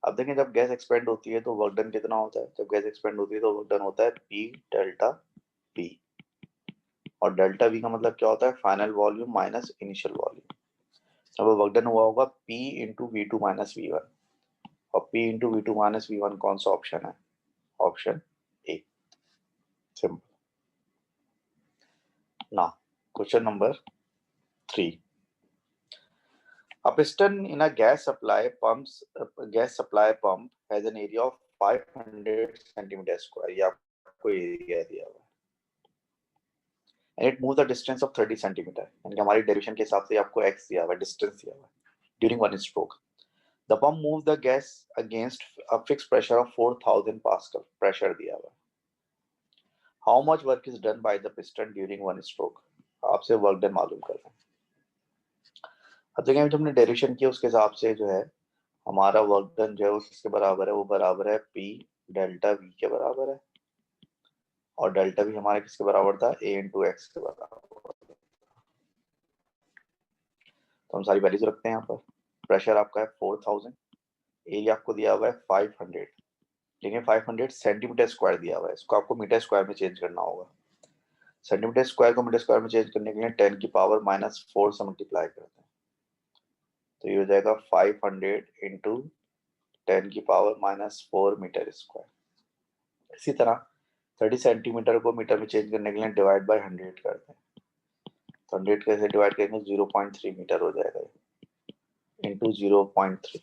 अब देखें जब gas expand होती है तो work done कितना होता है। जब गैस एक्सपेंड होती है तो वर्क डन होता है P डेल्टा P, और डेल्टा V का मतलब क्या होता है, final volume minus initial volume. अब वर्क डन हुआ होगा P into V two minus V one, और P into V two minus V one कौन सा ऑप्शन है, ऑप्शन ए। सिंपल ना। Question number 3, a piston in a gas supply pump has an area of 500 centimeter square, ये आपको area दिया हुआ है, and it moves the distance of 30 centimeter, यानी कि हमारी डेरिवेशन के हिसाब से आपको x दिया हुआ है, डिस्टेंस दिया हुआ है, during one stroke. The pump moves the gas against a fixed pressure of 4000 pascal, pressure दिया हुआ है. How much work is done by the piston during one stroke? आपसे वर्क डन मालूम करना है. अब देखिए जो हमने डेरिवेशन किया उसके हिसाब से जो है हमारा वर्क डन जो है वो किसके बराबर है, वो बराबर है P डेल्टा V के बराबर है, और डेल्टा V हमारे किसके बराबर था, A इंटू एक्स के बराबर. तो हम सारी वैल्यूज रखते हैं यहाँ पर. प्रेशर आपका है 4000, एरिया आपको दिया हुआ है 500, लेकिन 500 सेंटीमीटर स्क्वायर दिया हुआ है, इसको आपको मीटर स्क्वायर में चेंज करना होगा. सेंटीमीटर स्क्वायर को मीटर स्क्वायर में चेंज करने के लिए 10 की पावर माइनस 4 से मल्टीप्लाई करते हैं, तो ये हो जाएगा 500 इंटू 10 की पावर माइनस 4 मीटर स्क्वायर. इसी तरह 30 सेंटीमीटर को मीटर में चेंज करने के लिए डिवाइड बाय 100 करते हैं, तो 100 कैसे डिवाइड करेंगे, 0.3 मीटर हो जाएगा इंटू 0.3.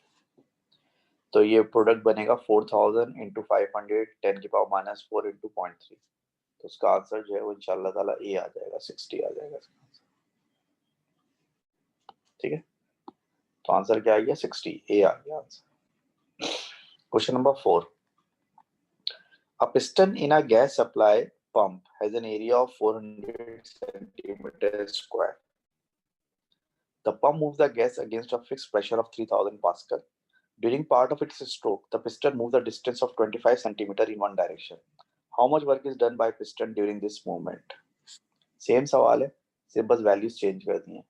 तो ये प्रोडक्ट बनेगा 4000 इंटू 500 10 की पावर माइनस 4 इंटू 0.3. तो उसका आंसर जो है वो इंशाल्लाह ताला ए आ जाएगा, 60 आ जाएगा इसका आंसर. ठीक है, तो आंसर क्या आ गया, 60, ए आ गया answer. Question number 4, a piston in a gas supply pump has an area of 400 centimeters square. The pump moves the gas against a fixed pressure of 3000 Pascal. During part of its stroke, the piston moves a distance of 25 centimeter in one direction. How much work is done by piston during this movement? Same सवाल है, सिर्फ बस values change कर दी हैं.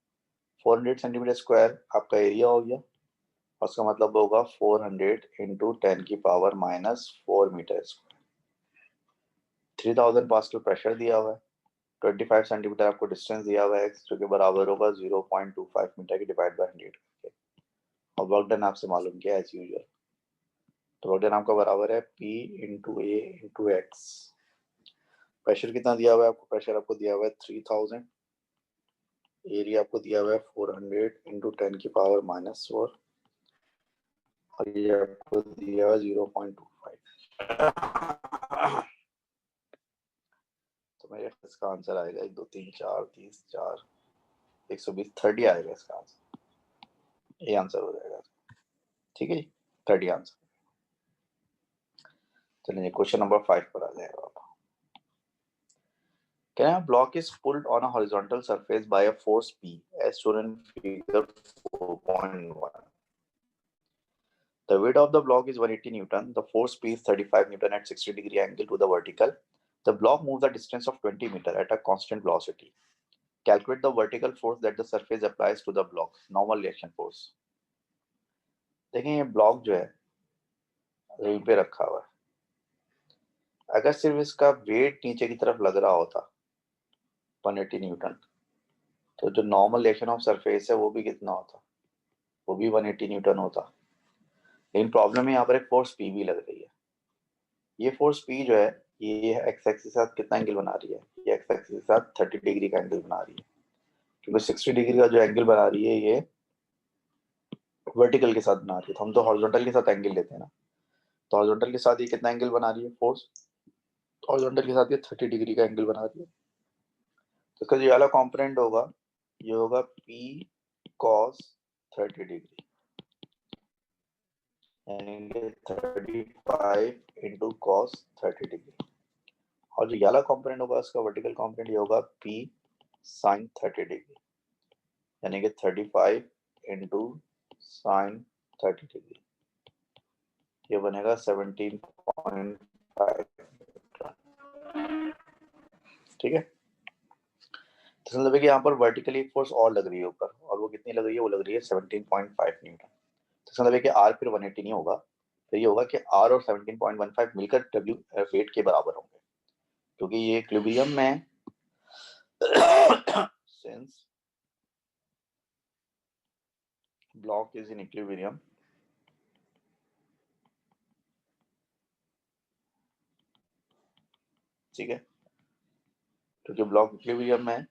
400 centimetre square आपका area हो गया, और उसका मतलब होगा 400 इंटू 10 की power minus 4 metre square. 3000 pascal pressure दिया हुआ है, 25 सेंटीमीटर आपको डिस्टेंस दिया हुआ है जो कि बराबर होगा 0.25 मीटर की डिवाइड बाय 100 करके. और वर्क डन आपसे मालूम किया एज यूजुअल. तो वर्क डन आपका बराबर है P इंटू ए इंटू एक्स. प्रेशर कितना दिया हुआ है आपको? प्रेशर आपको दिया हुआ है 3000. एरिया आपको दिया हुआ है 400 इंटू 10 की पावर माइनस 4, और ये आपको दिया हुआ है 0.25. तो मेरे इसका आंसर आएगा 1 2 3 4 30 4 120 30 आएगा इसका आंसर. ये आंसर हो जाएगा. ठीक है जी, 30 आंसर. चलिए क्वेश्चन नंबर 5 पर आ जाएगा आप. Can a block is pulled on a horizontal surface by a force P as shown in figure 4.1. The weight of the block is 180 Newton. The force P is 35 Newton at 60 degree angle to the vertical. The block moves a distance of 20 meter at a constant velocity. Calculate the vertical force that the surface applies to the block. Normal reaction force. देखिए ये block जो है यहीं पे रखा हुआ है. अगर सिर्फ इसका वेट नीचे की तरफ लग रहा होता 180 न्यूटन, तो जो नॉर्मल रिएक्शन ऑफ सरफेस है वो भी कितना होता? वो भी 180 न्यूटन होता. लेकिन प्रॉब्लम है यहाँ पर एक फोर्स P भी लग रही है. ये फोर्स P जो है ये एक्स एक्सिस के साथ कितना एंगल बना रही है? ये एक्स एक्सिस के साथ 30 डिग्री का एंगल बना रही है, क्योंकि 60 डिग्री का जो एंगल बना रही है ये वर्टिकल के साथ बना रही है. तो हम तो हॉरिजॉन्टल के साथ एंगल लेते हैं ना. तो हॉरिजॉन्टल के साथ ये कितना एंगल बना रही है फोर्स? हॉरिजॉन्टल के साथ ये 30 डिग्री का एंगल बना रही है. तो इसका जो वाला कॉम्पोनेंट होगा ये होगा P cos 30 डिग्री, यानी 35 इंटू cos 30 डिग्री. और जो वाला कॉम्पोनेंट होगा उसका वर्टिकल कॉम्पोनेंट ये होगा P sin 30 डिग्री, यानी कि 35 इंटू साइन 30 डिग्री. ये बनेगा 17.5. ठीक है. तो मतलब है कि यहाँ पर वर्टिकली एक फोर्स और लग रही है ऊपर, और वो कितनी लग रही है? वो लग रही है 17.5 न्यूटन. तो मतलब है कि R फिर 180 नहीं होगा, तो ये होगा कि R और 17.15 मिलकर W वेट के बराबर होंगे, क्योंकि ये इक्विलिब्रियम में since block is in equilibrium, ठीक है, क्योंकि ब्लॉक इक्विलिब्रियम में है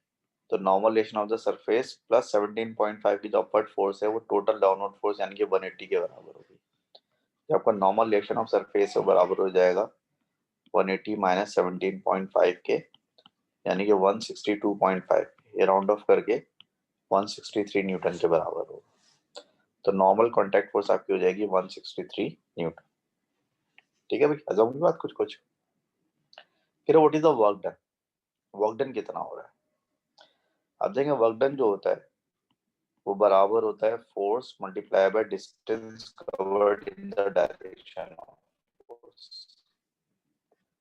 तो normal reaction of the surface plus 17.5 की जो अपवर्ड फोर्स है वो टोटल डाउनवर्ड फोर्स यानी कि 180 के बराबर होगी. तो आपका नॉर्मल रिएक्शन ऑफ सरफेस से बराबर हो जाएगा 180 माइनस 17.5 के, यानी कि 162.5. ये राउंड ऑफ करके 163 न्यूटन के बराबर होगा. तो नॉर्मल कॉन्टैक्ट फोर्स आपकी हो जाएगी 163 न्यूटन. ठीक है भाई, अजम की बात कुछ कुछ. फिर what is the work done? Work done कितना हो रहा है? अब देखेंगे वर्क डन जो होता है वो बराबर होता है force multiply by distance covered in the direction of force.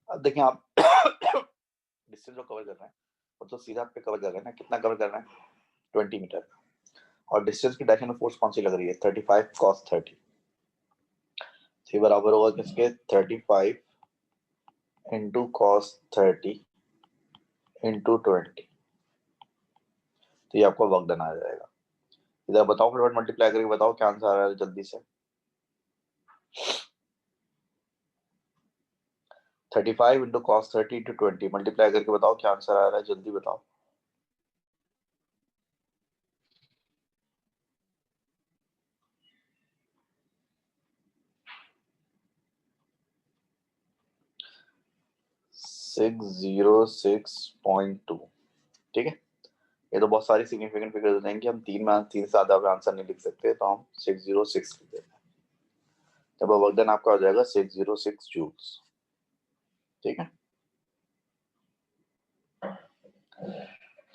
अब देखिए आप डिस्टेंस जो कवर कर रहे हैं वो तो सीधा पे कवर कर रहे हैं ना. कितना कवर कर रहे हैं? 20 मीटर. और डिस्टेंस की डायरेक्शन ऑफ फोर्स कौन सी लग रही है? 35 cos 30. तो ये बराबर होगा किसके? 35 इंटू cos 30 इंटू 20. तो ये आपको वर्क डन आ जाएगा. इधर बताओ फटाफट मल्टीप्लाई करके बताओ क्या आंसर आ रहा है जल्दी से. 35 इंटू cos 30 इंटू 20 मल्टीप्लाई करके बताओ क्या आंसर आ रहा है, जल्दी बताओ. $606.2. ठीक है. ये तो बहुत सारी सिग्निफिकेंट फिगर्स होते हैं कि हम तीन से ज्यादा आंसर नहीं लिख सकते, तो हम 606 लिख देते हैं. तब वर्क डन आपका हो जाएगा 606 जूल्स. ठीक है.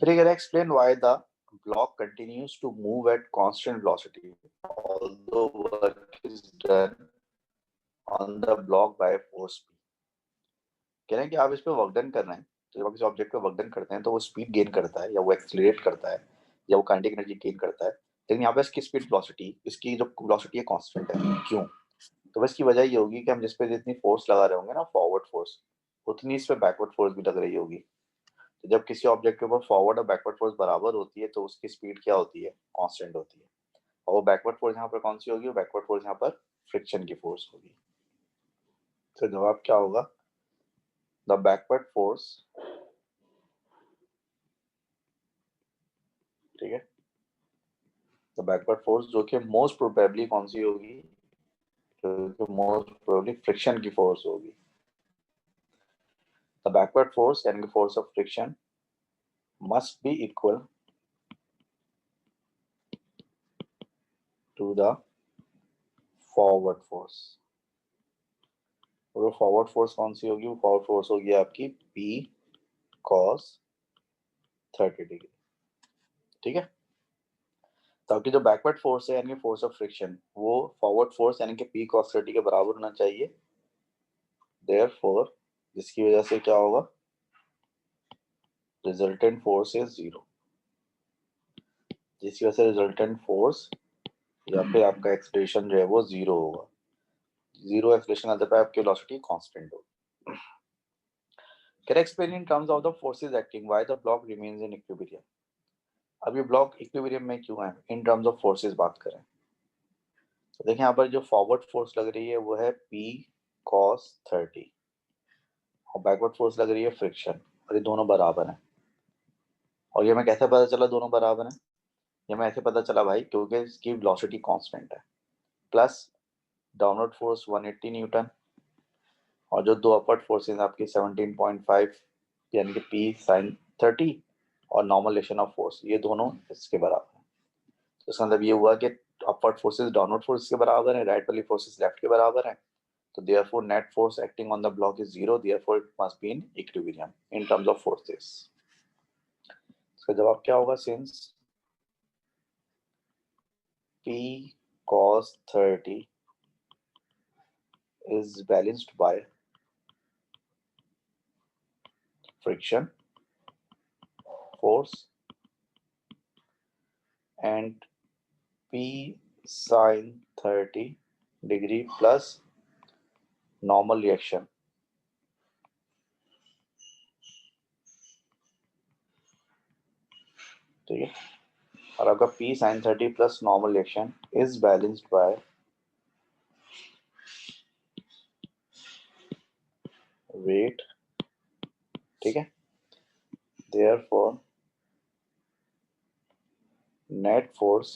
फिर अगर explain why the block continues to move at constant velocity although work is done on the block by force p. कह रहे हैं कि आप इस पे वर्क डन कर रहे हैं, तो जब आप किसी ऑब्जेक्ट पे वर्क डन करते हैं तो वो स्पीड गेन करता है या वो एक्सेलरेट करता है या वो काइनेटिक एनर्जी गेन करता है, लेकिन यहाँ पे इसकी स्पीड वेलोसिटी, इसकी जो वेलोसिटी है कांस्टेंट है। क्यों? तो बस की वजह ये होगी कि हम जिस पे जितनी फोर्स लगा रहे होंगे ना फॉरवर्ड फोर्स, उतनी इस पे बैकवर्ड फोर्स भी लग रही होगी। तो जब किसी ऑब्जेक्ट के ऊपर फॉरवर्ड और बैकवर्ड फोर्स बराबर होती है तो उसकी स्पीड क्या होती है? कांस्टेंट होती है। और वो बैकवर्ड फोर्स यहाँ पर कौन सी होगी? बैकवर्ड फोर्स यहाँ पर फ्रिक्शन की फोर्स होगी। तो जवाब क्या होगा? द बैकवर्ड फोर्स, ठीक है, द बैकवर्ड फोर्स जो कि मोस्ट प्रोबेबली कौन सी होगी? तो मोस्ट प्रोबेबली फ्रिक्शन की फोर्स होगी। द बैकवर्ड फोर्स यानी कि force of friction must be equal to the forward force। और फॉरवर्ड फोर्स कौन सी होगी? वो फॉरवर्ड फोर्स होगी आपकी P cos 30 डिग्री, ठीक है। ताकि जो बैकवर्ड फोर्स है यानी फोर्स ऑफ फ्रिक्शन, वो फॉरवर्ड फोर्स यानी कि P cos 30 के बराबर होना चाहिए। देयरफॉर जिसकी वजह से क्या होगा? रिजल्टेंट फोर्स इज जीरो, जिसकी वजह से रिजल्टेंट फोर्स या फिर आपका एक्सेलरेशन जो है वो जीरो होगा। जीरो एक्सेलरेशन आते पे आपकी वेलोसिटी कांस्टेंट होगी। Can explain in terms of the forces acting why the block remains in equilibrium। अब ये ब्लॉक इक्विलिब्रियम में क्यों है? इन टर्म्स ऑफ फोर्सेस बात करें तो देखिए यहाँ पर जो फॉरवर्ड फोर्स लग रही है वो है P cos 30 और बैकवर्ड फोर्स लग रही है फ्रिक्शन, और ये दोनों बराबर हैं। और ये मैं कैसे पता चला दोनों बराबर हैं? ये मैं ऐसे पता चला भाई क्योंकि इसकी वेलोसिटी कांस्टेंट है, प्लस डाउनवर्ड फोर्स 180 न्यूटन और जो दो अपवर्ड फोर्सेस आपकी 17.5 यानी कि P sin 30 और नॉर्मलेशन ऑफ फोर्स, ये दोनों इसके बराबर है। तो इसका मतलब ये हुआ कि अपवर्ड फोर्सेस डाउनवर्ड फोर्स के बराबर है, राइट वाली फोर्सेस लेफ्ट के बराबर है। तो therefore net force acting on the block is zero, therefore it must be in equilibrium in terms of forces. इसका जवाब क्या होगा? Since P cos 30 is balanced by friction force and P sin 30 degree plus normal reaction, ठीक है। और आपका P sin 30 plus normal reaction is balanced by weight, ठीक है। Therefore net force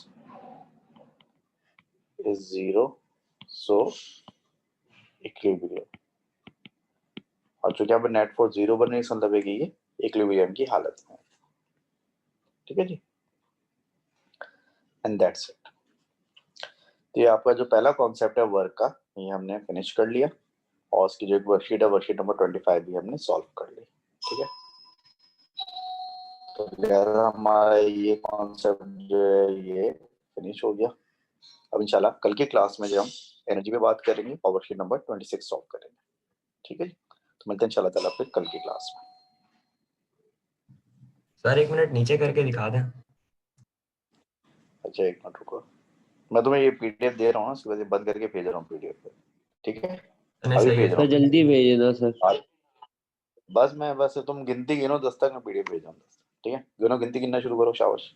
is zero, so equilibrium। और चूंकि यहाँ पे नेट फोर्स जीरो बनने का मतलब है कि ये इक्विलिब्रियम की हालत में, ठीक है जी। And that's it. तो ये आपका जो पहला कॉन्सेप्ट है वर्क का, ये हमने फिनिश कर लिया और उसकी जो एक वर्कशीट है, वर्कशीट नंबर 25 भी हमने सॉल्व कर ली, ठीक है। तो हमारा ये कॉन्सेप्ट जो है ये फिनिश हो गया। अब इंशाल्लाह कल की क्लास में जो हम एनर्जी पे बात करेंगे और वर्कशीट नंबर 26 सॉल्व करेंगे, ठीक है जी। तो मिलते हैं इंशाल्लाह ताला फिर कल की क्लास में। सर एक मिनट नीचे करके दिखा दें। अच्छा एक मिनट रुको, मैं तुम्हें ये पीडीएफ दे रहा हूँ ना, उसकी वजह से बंद करके भेज रहा हूँ पीडीएफ पे, ठीक है। नहीं, अभी सही है भेज रहा सर। हूँ, जल्दी भेजना सर। बस मैं बस तुम गिनती गिनो 10 तक, मैं पीडीएफ भेज रहा हूँ 10 तक, ठीक है। गिनो, गिनती गिनना शुरू करो, शाबाश।